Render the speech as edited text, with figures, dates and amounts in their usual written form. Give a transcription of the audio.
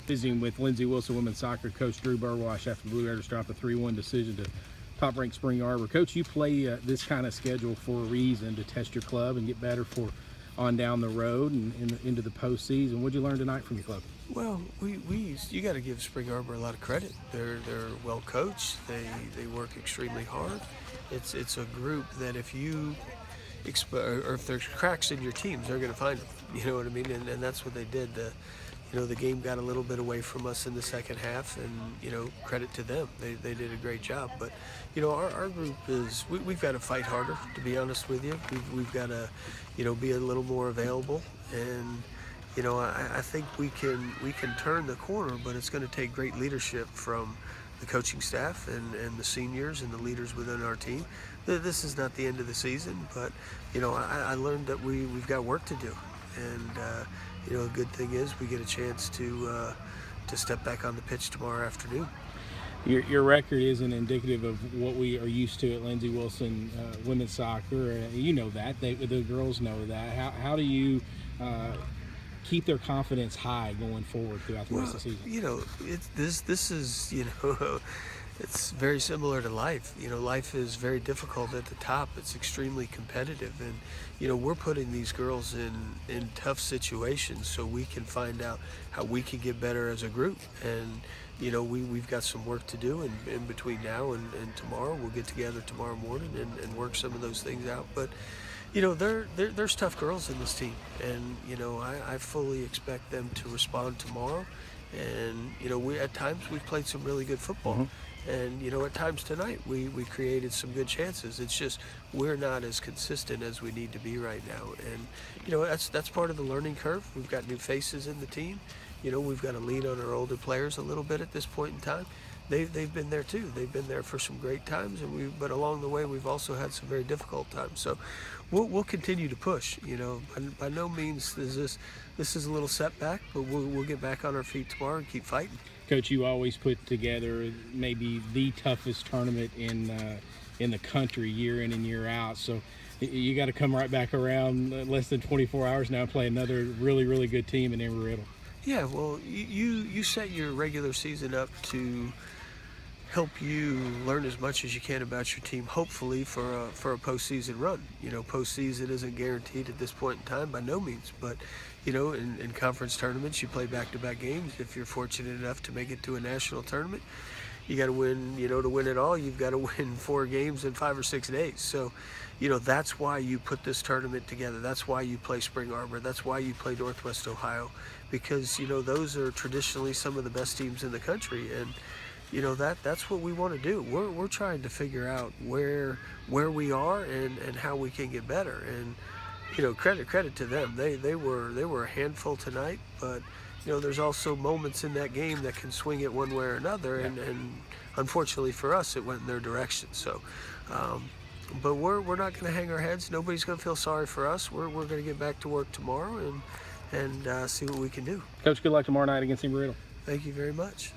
Visiting with Lindsey Wilson women's soccer coach Drew Burwash after the Blue Raiders dropped a 3-1 decision to top-ranked Spring Arbor. Coach, you play this kind of schedule for a reason, to test your club and get better for on down the road and into the postseason. What did you learn tonight from your club? Well, you got to give Spring Arbor a lot of credit. They're well coached. They work extremely hard. It's a group that if you or if there's cracks in your teams, they're going to find them. You know what I mean? And that's what they did. The game got a little bit away from us in the second half, and credit to them. They did a great job. But our group is we've got to fight harder. To be honest with you, we've got to be a little more available, and I think we can turn the corner, but it's going to take great leadership from the coaching staff and the seniors and the leaders within our team. This is not the end of the season, but I learned that we've got work to do, and a good thing is we get a chance to step back on the pitch tomorrow afternoon. Your record isn't indicative of what we are used to at Lindsey Wilson women's soccer. You know that. The girls know that. How do you keep their confidence high going forward throughout the rest of the season? This is it's very similar to life. Life is very difficult at the top. It's extremely competitive, and we're putting these girls in tough situations so we can find out how we can get better as a group. And we've got some work to do in between now and tomorrow. We'll get together tomorrow morning and work some of those things out. But there's tough girls in this team, and I fully expect them to respond tomorrow. And at times we've played some really good football. Mm-hmm. And at times tonight we created some good chances. It's just we're not as consistent as we need to be right now. And that's part of the learning curve. We've got new faces in the team. We've got to lean on our older players a little bit at this point in time. They've been there too. They've been there for some great times, but along the way we've also had some very difficult times. So we'll continue to push. By no means is this is a little setback, but we'll get back on our feet tomorrow and keep fighting. Coach, you always put together maybe the toughest tournament in the country year in and year out. So you got to come right back around less than 24 hours now and play another really, really good team in Amarillo. Yeah, well, you set your regular season up to help you learn as much as you can about your team, hopefully for a postseason run. Postseason isn't guaranteed at this point in time by no means, but in conference tournaments you play back-to-back games. If you're fortunate enough to make it to a national tournament, you got to win. To win it all, you've got to win 4 games in 5 or 6 days. So that's why you put this tournament together. That's why you play Spring Arbor. That's why you play Northwest Ohio, because those are traditionally some of the best teams in the country. And that's what we want to do. We're trying to figure out where we are and how we can get better. And credit to them. They were a handful tonight, but there's also moments in that game that can swing it one way or another. Yeah. And unfortunately for us, it went in their direction. So, but we're not going to hang our heads. Nobody's going to feel sorry for us. We're going to get back to work tomorrow and see what we can do. Coach, good luck tomorrow night against Amarillo. Thank you very much.